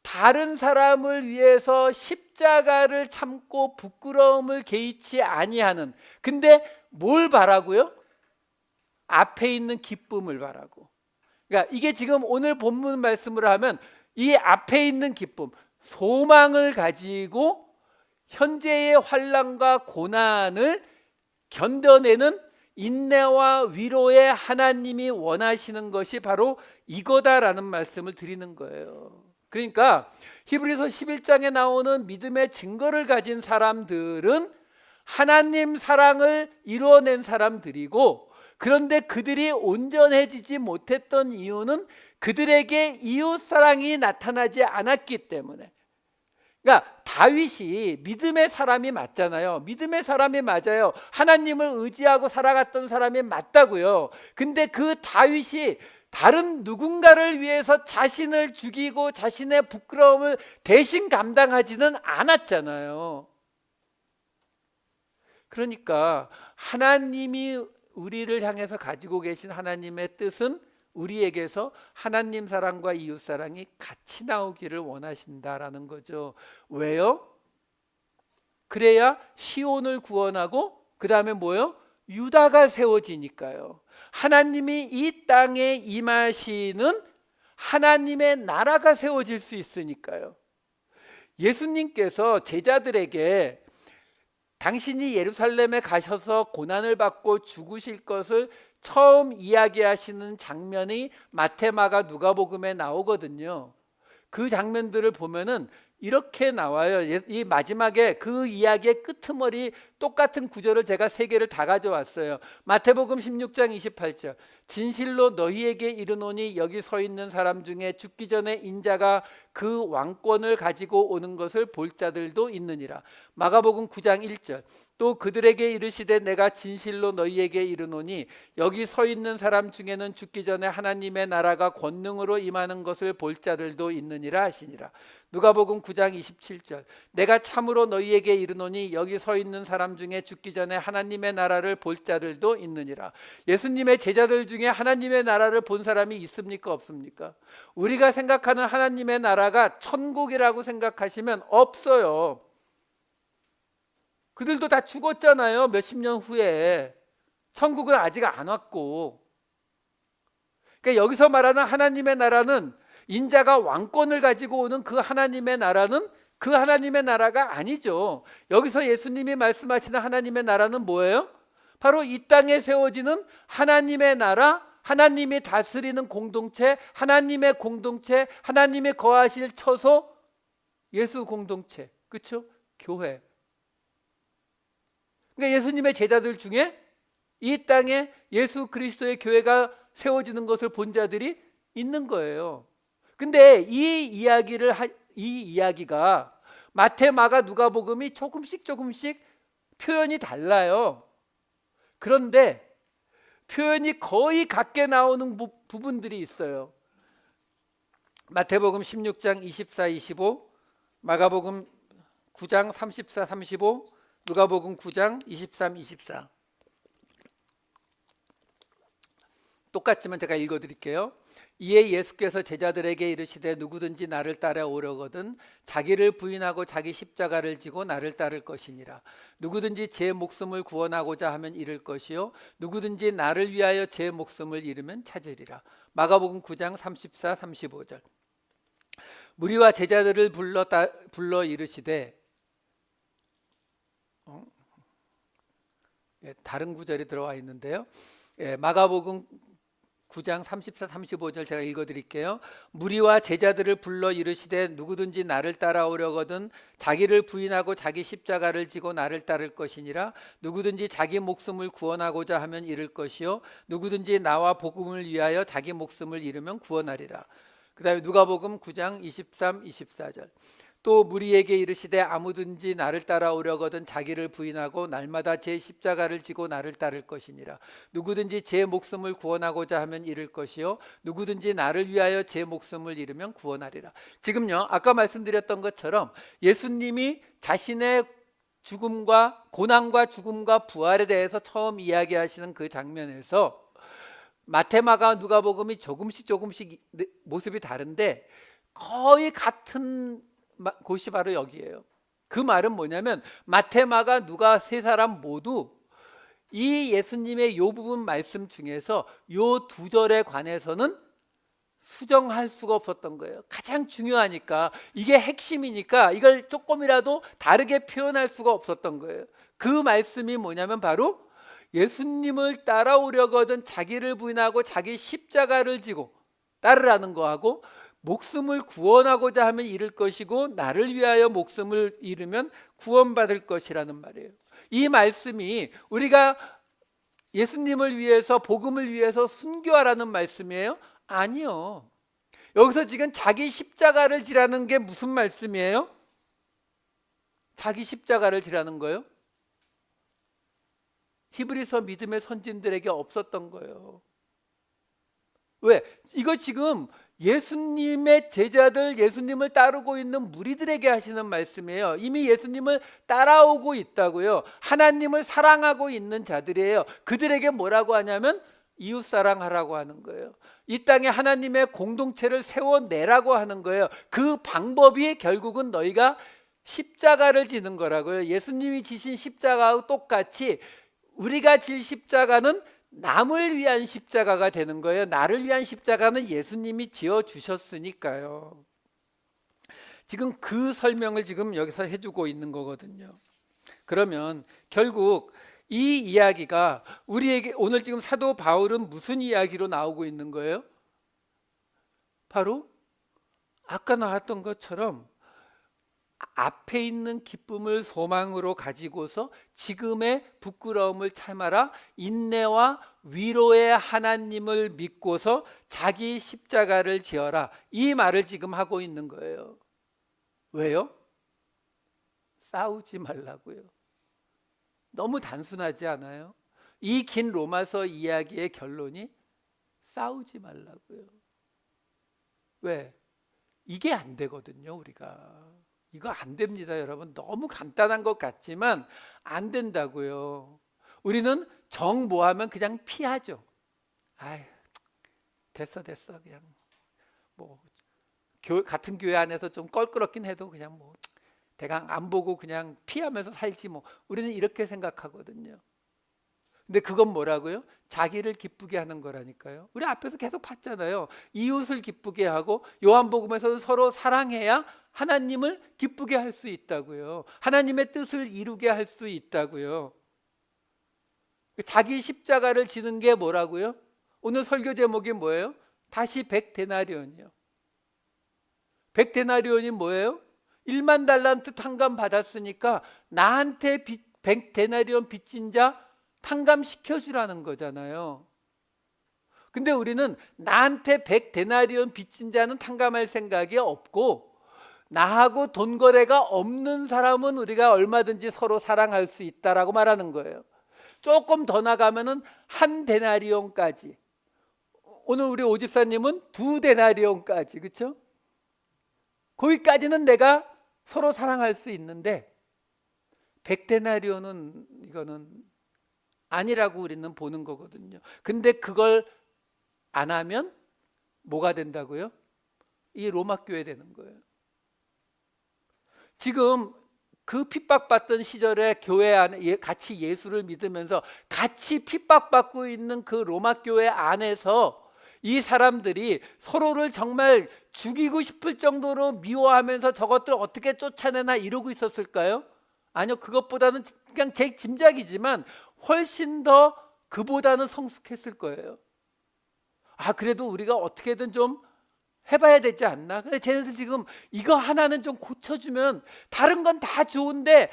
다른 사람을 위해서 십자가를 참고 부끄러움을 개의치 아니하는, 근데 뭘 바라고요? 앞에 있는 기쁨을 바라고. 그러니까 이게 지금 오늘 본문 말씀으로 하면 이 앞에 있는 기쁨, 소망을 가지고 현재의 환난과 고난을 견뎌내는 인내와 위로의 하나님이 원하시는 것이 바로 이거다라는 말씀을 드리는 거예요. 그러니까 히브리서 11장에 나오는 믿음의 증거를 가진 사람들은 하나님 사랑을 이루어낸 사람들이고, 그런데 그들이 온전해지지 못했던 이유는 그들에게 이웃 사랑이 나타나지 않았기 때문에. 그러니까 다윗이 믿음의 사람이 맞잖아요. 믿음의 사람이 맞아요. 하나님을 의지하고 살아갔던 사람이 맞다고요. 근데 그 다윗이 다른 누군가를 위해서 자신을 죽이고 자신의 부끄러움을 대신 감당하지는 않았잖아요. 그러니까 하나님이 우리를 향해서 가지고 계신 하나님의 뜻은 우리에게서 하나님 사랑과 이웃 사랑이 같이 나오기를 원하신다라는 거죠. 왜요? 그래야 시온을 구원하고 그 다음에 뭐요? 유다가 세워지니까요. 하나님이 이 땅에 임하시는 하나님의 나라가 세워질 수 있으니까요. 예수님께서 제자들에게 당신이 예루살렘에 가셔서 고난을 받고 죽으실 것을 처음 이야기하시는 장면이 마태, 마가, 누가복음에 나오거든요. 그 장면들을 보면은 이렇게 나와요. 이 마지막에 그 이야기의 끄트머리 똑같은 구절을 제가 세 개를 다 가져왔어요. 마태복음 16장 28절. 진실로 너희에게 이르노니 여기 서 있는 사람 중에 죽기 전에 인자가 그 왕권을 가지고 오는 것을 볼 자들도 있느니라. 마가복음 9장 1절. 또 그들에게 이르시되 내가 진실로 너희에게 이르노니 여기 서 있는 사람 중에는 죽기 전에 하나님의 나라가 권능으로 임하는 것을 볼 자들도 있느니라 하시니라. 누가복음 9장 27절. 내가 참으로 너희에게 이르노니 여기 서 있는 사람 중에 죽기 전에 하나님의 나라를 볼 자들도 있느니라. 예수님의 제자들 중에 하나님의 나라를 본 사람이 있습니까? 없습니까? 우리가 생각하는 하나님의 나라가 천국이라고 생각하시면 없어요. 그들도 다 죽었잖아요. 몇십 년 후에. 천국은 아직 안 왔고. 그러니까 여기서 말하는 하나님의 나라는 인자가 왕권을 가지고 오는 그 하나님의 나라는 그 하나님의 나라가 아니죠. 여기서 예수님이 말씀하시는 하나님의 나라는 뭐예요? 바로 이 땅에 세워지는 하나님의 나라, 하나님이 다스리는 공동체, 하나님의 공동체, 하나님이 거하실 처소, 예수 공동체, 그렇죠? 교회. 그러니까 예수님의 제자들 중에 이 땅에 예수 그리스도의 교회가 세워지는 것을 본 자들이 있는 거예요. 근데 이 이야기가 마태, 마가, 누가복음이 조금씩 표현이 달라요. 그런데 표현이 거의 같게 나오는 부분들이 있어요. 마태복음 16장 24, 25, 마가복음 9장 34, 35, 누가복음 9장 23, 24. 똑같지만 제가 읽어드릴게요. 이에 예수께서 제자들에게 이르시되 누구든지 나를 따라오려거든 자기를 부인하고 자기 십자가를 지고 나를 따를 것이니라. 누구든지 제 목숨을 구원하고자 하면 잃을 것이요 누구든지 나를 위하여 제 목숨을 잃으면 찾으리라. 마가복음 9장 34, 35절. 무리와 제자들을 불러 이르시되 다른 구절이 들어와 있는데요. 마가복음 9장 34, 35절 제가 읽어드릴게요. 무리와 제자들을 불러 이르시되 누구든지 나를 따라오려거든 자기를 부인하고 자기 십자가를 지고 나를 따를 것이니라. 누구든지 자기 목숨을 구원하고자 하면 잃을 것이요 누구든지 나와 복음을 위하여 자기 목숨을 잃으면 구원하리라. 그 다음에 누가복음 9장 23, 24절. 또 무리에게 이르시되 아무든지 나를 따라오려거든 자기를 부인하고 날마다 제 십자가를 지고 나를 따를 것이니라. 누구든지 제 목숨을 구원하고자 하면 잃을 것이요 누구든지 나를 위하여 제 목숨을 잃으면 구원하리라. 지금요 아까 말씀드렸던 것처럼 예수님이 자신의 죽음과 고난과 죽음과 부활에 대해서 처음 이야기하시는 그 장면에서 마태, 마가, 누가복음이 조금씩 모습이 다른데 거의 같은 곳이 바로 여기예요. 그 말은 뭐냐면 마태, 마가, 누가 세 사람 모두 이 예수님의 요 부분 말씀 중에서 요 두 절에 관해서는 수정할 수가 없었던 거예요. 가장 중요하니까, 이게 핵심이니까 이걸 조금이라도 다르게 표현할 수가 없었던 거예요. 그 말씀이 뭐냐면 바로 예수님을 따라오려거든 자기를 부인하고 자기 십자가를 지고 따르라는 거하고, 목숨을 구원하고자 하면 잃을 것이고 나를 위하여 목숨을 잃으면 구원받을 것이라는 말이에요. 이 말씀이 우리가 예수님을 위해서, 복음을 위해서 순교하라는 말씀이에요? 아니요. 여기서 지금 자기 십자가를 지라는 게 무슨 말씀이에요? 자기 십자가를 지라는 거예요? 히브리서 믿음의 선진들에게 없었던 거예요. 왜? 이거 지금 예수님의 제자들, 예수님을 따르고 있는 무리들에게 하시는 말씀이에요. 이미 예수님을 따라오고 있다고요. 하나님을 사랑하고 있는 자들이에요. 그들에게 뭐라고 하냐면 이웃 사랑하라고 하는 거예요. 이 땅에 하나님의 공동체를 세워내라고 하는 거예요. 그 방법이 결국은 너희가 십자가를 지는 거라고요. 예수님이 지신 십자가와 똑같이 우리가 질 십자가는 남을 위한 십자가가 되는 거예요. 나를 위한 십자가는 예수님이 지어 주셨으니까요. 지금 그 설명을 지금 여기서 해주고 있는 거거든요. 그러면 결국 이 이야기가 우리에게 오늘 지금 사도 바울은 무슨 이야기로 나오고 있는 거예요? 바로 아까 나왔던 것처럼 앞에 있는 기쁨을 소망으로 가지고서 지금의 부끄러움을 참아라, 인내와 위로의 하나님을 믿고서 자기 십자가를 지어라, 이 말을 지금 하고 있는 거예요. 왜요? 싸우지 말라고요. 너무 단순하지 않아요? 이 긴 로마서 이야기의 결론이 싸우지 말라고요. 왜? 이게 안 되거든요. 우리가 이거 안 됩니다, 여러분. 너무 간단한 것 같지만 안 된다고요. 우리는 정모하면 그냥 피하죠. 아유, 됐어 그냥 뭐 같은 교회 안에서 좀 껄끄럽긴 해도 그냥 뭐 대강 안 보고 그냥 피하면서 살지 뭐. 우리는 이렇게 생각하거든요. 근데 그건 뭐라고요? 자기를 기쁘게 하는 거라니까요. 우리 앞에서 계속 봤잖아요. 이웃을 기쁘게 하고, 요한복음에서도 서로 사랑해야 하나님을 기쁘게 할 수 있다고요. 하나님의 뜻을 이루게 할 수 있다고요. 자기 십자가를 지는 게 뭐라고요? 오늘 설교 제목이 뭐예요? 다시 100데나리온이요. 100데나리온이 뭐예요? 1만 달란트 탕감 받았으니까 나한테 100데나리온 빚진 자 탕감시켜주라는 거잖아요. 근데 우리는 나한테 100데나리온 빚진 자는 탕감할 생각이 없고, 나하고 돈 거래가 없는 사람은 우리가 얼마든지 서로 사랑할 수 있다라고 말하는 거예요. 조금 더 나가면은 1데나리온까지. 오늘 우리 오집사님은 2데나리온까지, 그렇죠? 거기까지는 내가 서로 사랑할 수 있는데 100데나리온은 이거는 아니라고 우리는 보는 거거든요. 근데 그걸 안 하면 뭐가 된다고요? 이 로마 교회 되는 거예요. 지금 그 핍박받던 시절에 교회 안에 같이 예수를 믿으면서 같이 핍박받고 있는 그 로마 교회 안에서 이 사람들이 서로를 정말 죽이고 싶을 정도로 미워하면서 저것들 어떻게 쫓아내나 이러고 있었을까요? 아니요, 그것보다는 그냥 제 짐작이지만 훨씬 더 그보다는 성숙했을 거예요. 아, 그래도 우리가 어떻게든 좀 해봐야 되지 않나? 근데 쟤네들 지금 이거 하나는 좀 고쳐주면 다른 건 다 좋은데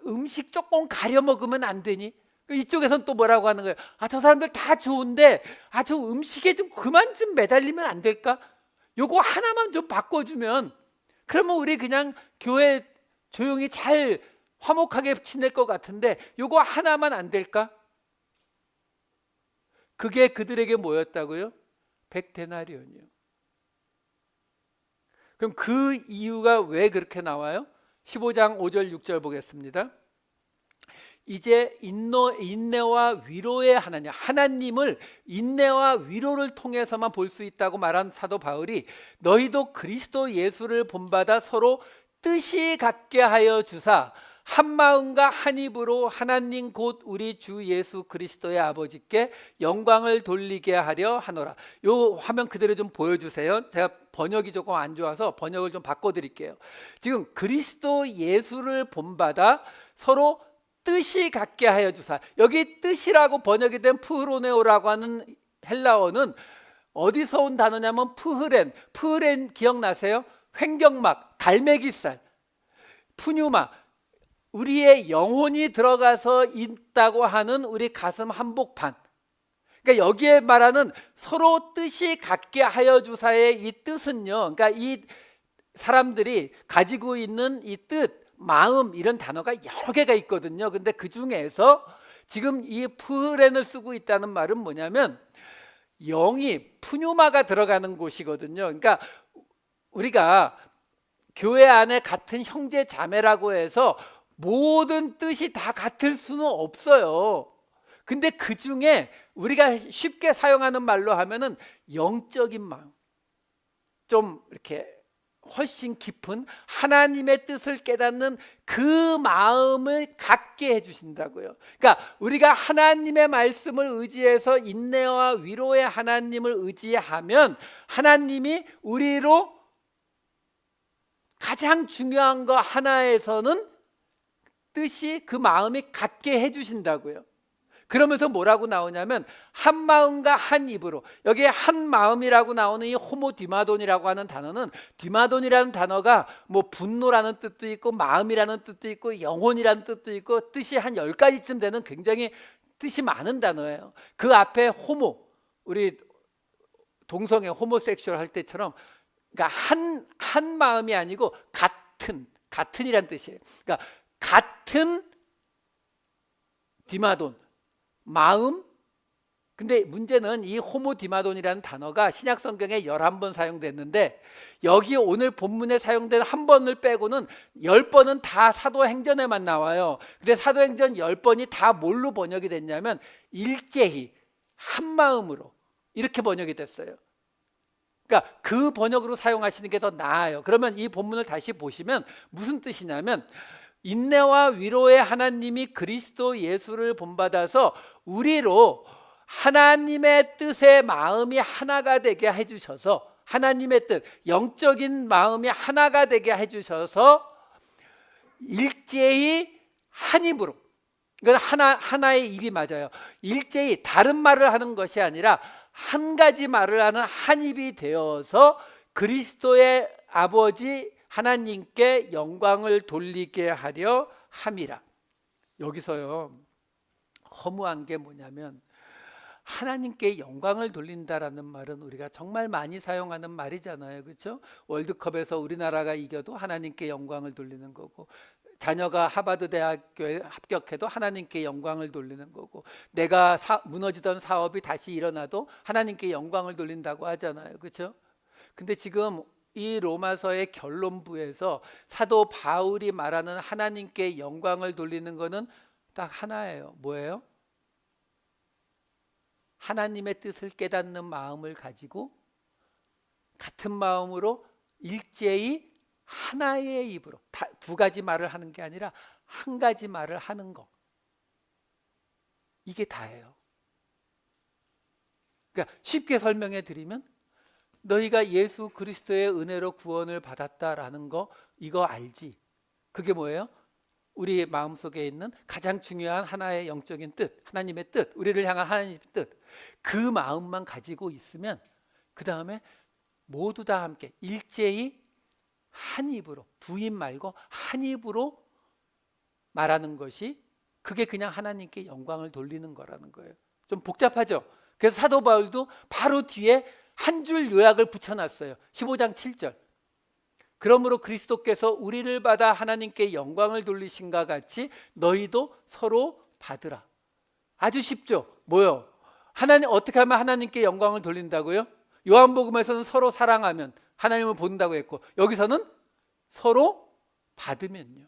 음식 조금 가려 먹으면 안 되니? 이쪽에선 또 뭐라고 하는 거예요? 저 사람들 다 좋은데 저 음식에 좀 그만 좀 매달리면 안 될까? 요거 하나만 좀 바꿔주면, 그러면 우리 그냥 교회 조용히 잘 화목하게 지낼 것 같은데 요거 하나만 안 될까? 그게 그들에게 뭐였다고요? 100데나리온이요. 그럼 그 이유가 왜 그렇게 나와요? 15장 5절 6절 보겠습니다. 이제 인내와 위로의 하나님을 인내와 위로를 통해서만 볼 수 있다고 말한 사도 바울이, 너희도 그리스도 예수를 본받아 서로 뜻이 같게 하여 주사 한 마음과 한 입으로 하나님 곧 우리 주 예수 그리스도의 아버지께 영광을 돌리게 하려 하노라. 요 화면 그대로 좀 보여주세요. 제가 번역이 조금 안 좋아서 번역을 좀 바꿔드릴게요. 지금 그리스도 예수를 본받아 서로 뜻이 같게 하여 주사. 여기 뜻이라고 번역이 된 푸로네오라고 하는 헬라어는 어디서 온 단어냐면 푸흐렌 기억나세요? 횡격막, 갈매기살, 푸뉴마, 우리의 영혼이 들어가서 있다고 하는 우리 가슴 한복판. 그러니까 여기에 말하는 서로 뜻이 같게 하여 주사의 이 뜻은요, 그러니까 이 사람들이 가지고 있는 이 뜻, 마음, 이런 단어가 여러 개가 있거든요. 근데 그 중에서 지금 이 푸흐렌을 쓰고 있다는 말은 뭐냐면 영이 푸뉴마가 들어가는 곳이거든요. 그러니까 우리가 교회 안에 같은 형제 자매라고 해서 모든 뜻이 다 같을 수는 없어요. 근데 그 중에 우리가 쉽게 사용하는 말로 하면은 영적인 마음, 좀 이렇게 훨씬 깊은 하나님의 뜻을 깨닫는 그 마음을 갖게 해주신다고요. 그러니까 우리가 하나님의 말씀을 의지해서 인내와 위로의 하나님을 의지하면 하나님이 우리로 가장 중요한 거 하나에서는 뜻이, 그 마음이 같게 해주신다고요. 그러면서 뭐라고 나오냐면 한 마음과 한 입으로. 여기에 한 마음이라고 나오는 이 호모디마돈이라고 하는 단어는, 디마돈이라는 단어가 뭐 분노라는 뜻도 있고 마음이라는 뜻도 있고 영혼이라는 뜻도 있고 뜻이 한 10가지쯤 되는 굉장히 뜻이 많은 단어예요. 그 앞에 호모, 우리 동성애 호모섹슈얼 할 때처럼, 그러니까 한 마음이 아니고 같은이란 뜻이에요. 그러니까 같은 디마돈, 마음. 근데 문제는 이 호모디마돈이라는 단어가 신약 성경에 11번 사용됐는데 여기 오늘 본문에 사용된 한 번을 빼고는 10번은 다 사도행전에만 나와요. 근데 사도행전 10번이 다 뭘로 번역이 됐냐면 일제히, 한 마음으로, 이렇게 번역이 됐어요. 그러니까 그 번역으로 사용하시는 게 더 나아요. 그러면 이 본문을 다시 보시면 무슨 뜻이냐면 인내와 위로의 하나님이 그리스도 예수를 본받아서 우리로 하나님의 뜻의 마음이 하나가 되게 해주셔서, 하나님의 뜻, 영적인 마음이 하나가 되게 해주셔서 일제히 한 입으로, 이건 하나의 입이 맞아요. 일제히 다른 말을 하는 것이 아니라 한 가지 말을 하는 한 입이 되어서 그리스도의 아버지 하나님께 영광을 돌리게 하려 함이라. 여기서요, 허무한 게 뭐냐면 하나님께 영광을 돌린다라는 말은 우리가 정말 많이 사용하는 말이잖아요. 그렇죠? 월드컵에서 우리나라가 이겨도 하나님께 영광을 돌리는 거고, 자녀가 하버드 대학교에 합격해도 하나님께 영광을 돌리는 거고, 내가 무너지던 사업이 다시 일어나도 하나님께 영광을 돌린다고 하잖아요. 그렇죠? 근데 지금 이 로마서의 결론부에서 사도 바울이 말하는 하나님께 영광을 돌리는 것은 딱 하나예요. 뭐예요? 하나님의 뜻을 깨닫는 마음을 가지고 같은 마음으로 일제히 하나의 입으로, 두 가지 말을 하는 게 아니라 한 가지 말을 하는 거, 이게 다예요. 그러니까 쉽게 설명해 드리면 너희가 예수 그리스도의 은혜로 구원을 받았다라는 거, 이거 알지? 그게 뭐예요? 우리 마음속에 있는 가장 중요한 하나의 영적인 뜻, 하나님의 뜻, 우리를 향한 하나님의 뜻, 그 마음만 가지고 있으면 그 다음에 모두 다 함께 일제히 한 입으로, 두 입 말고 한 입으로 말하는 것이, 그게 그냥 하나님께 영광을 돌리는 거라는 거예요. 좀 복잡하죠? 그래서 사도 바울도 바로 뒤에 한 줄 요약을 붙여놨어요. 15장 7절. 그러므로 그리스도께서 우리를 받아 하나님께 영광을 돌리신가 같이 너희도 서로 받으라. 아주 쉽죠? 뭐요? 하나님, 어떻게 하면 하나님께 영광을 돌린다고요? 요한복음에서는 서로 사랑하면 하나님을 본다고 했고, 여기서는 서로 받으면요.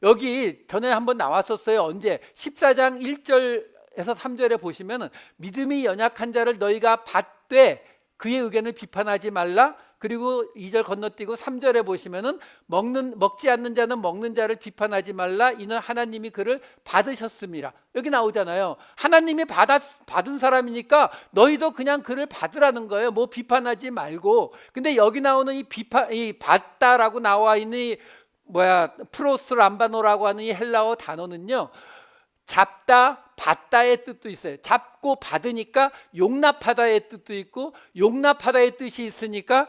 여기 전에 한번 나왔었어요. 언제? 14장 1절에서 3절에 보시면은 믿음이 연약한 자를 너희가 받되 그의 의견을 비판하지 말라. 그리고 2절 건너뛰고 3절에 보시면은 먹지 않는 자는 먹는 자를 비판하지 말라. 이는 하나님이 그를 받으셨습니다. 여기 나오잖아요. 하나님이 받은 사람이니까 너희도 그냥 그를 받으라는 거예요. 뭐 비판하지 말고. 근데 여기 나오는 이 받다라고 나와 있는 프로스 람바노라고 하는 이 헬라어 단어는요, 잡다 받다의 뜻도 있어요. 잡고 받으니까 용납하다의 뜻도 있고, 용납하다의 뜻이 있으니까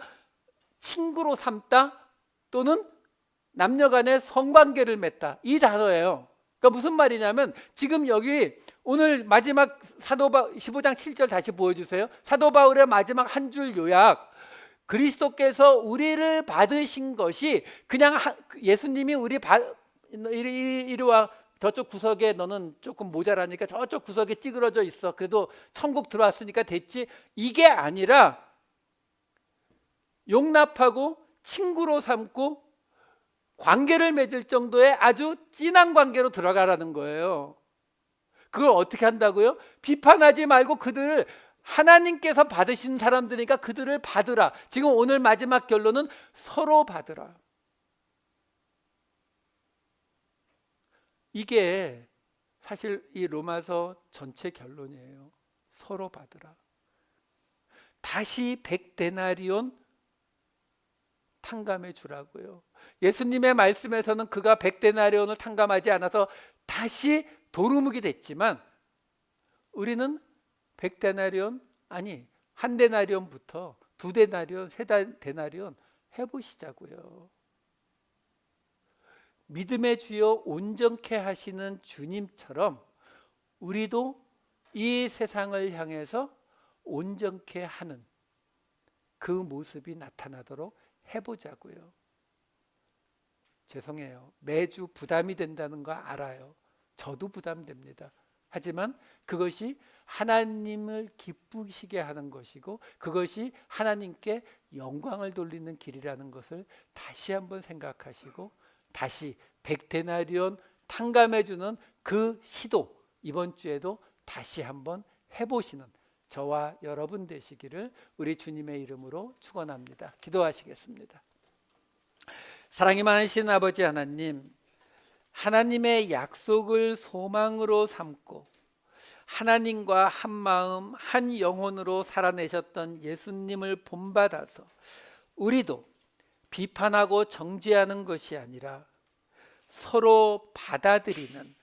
친구로 삼다 또는 남녀간의 성관계를 맺다, 이 단어예요. 그러니까 무슨 말이냐면, 지금 여기 오늘 마지막 사도 바울 15장 7절 다시 보여주세요. 사도 바울의 마지막 한 줄 요약. 그리스도께서 우리를 받으신 것이 그냥 예수님이 이리 와, 저쪽 구석에 너는 조금 모자라니까 저쪽 구석에 찌그러져 있어, 그래도 천국 들어왔으니까 됐지, 이게 아니라 용납하고 친구로 삼고 관계를 맺을 정도의 아주 진한 관계로 들어가라는 거예요. 그걸 어떻게 한다고요? 비판하지 말고 그들을, 하나님께서 받으신 사람들이니까 그들을 받으라. 지금 오늘 마지막 결론은 서로 받으라. 이게 사실 이 로마서 전체 결론이에요. 서로 받으라. 다시 100데나리온 탕감해 주라고요. 예수님의 말씀에서는 그가 100데나리온을 탕감하지 않아서 다시 도루묵이 됐지만, 우리는 100데나리온, 아니 1데나리온부터 2데나리온, 3데나리온 해보시자고요. 믿음의 주여 온전케 하시는 주님처럼 우리도 이 세상을 향해서 온전케 하는 그 모습이 나타나도록 해보자고요. 죄송해요. 매주 부담이 된다는 거 알아요. 저도 부담됩니다. 하지만 그것이 하나님을 기쁘시게 하는 것이고, 그것이 하나님께 영광을 돌리는 길이라는 것을 다시 한번 생각하시고, 다시 100데나리온 탕감해주는 그 시도, 이번 주에도 다시 한번 해보시는 저와 여러분 되시기를 우리 주님의 이름으로 축원합니다. 기도하시겠습니다. 사랑이 많으신 아버지 하나님, 하나님의 약속을 소망으로 삼고 하나님과 한 마음 한 영혼으로 살아내셨던 예수님을 본받아서 우리도 비판하고 정죄하는 것이 아니라 서로 받아들이는,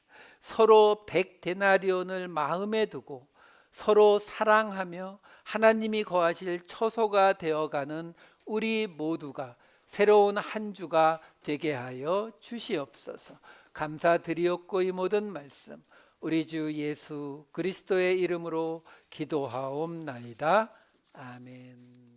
서로 100데나리온을 마음에 두고 서로 사랑하며 하나님이 거하실 처소가 되어가는 우리 모두가 새로운 한 주가 되게 하여 주시옵소서. 감사드리옵고 이 모든 말씀 우리 주 예수 그리스도의 이름으로 기도하옵나이다. 아멘.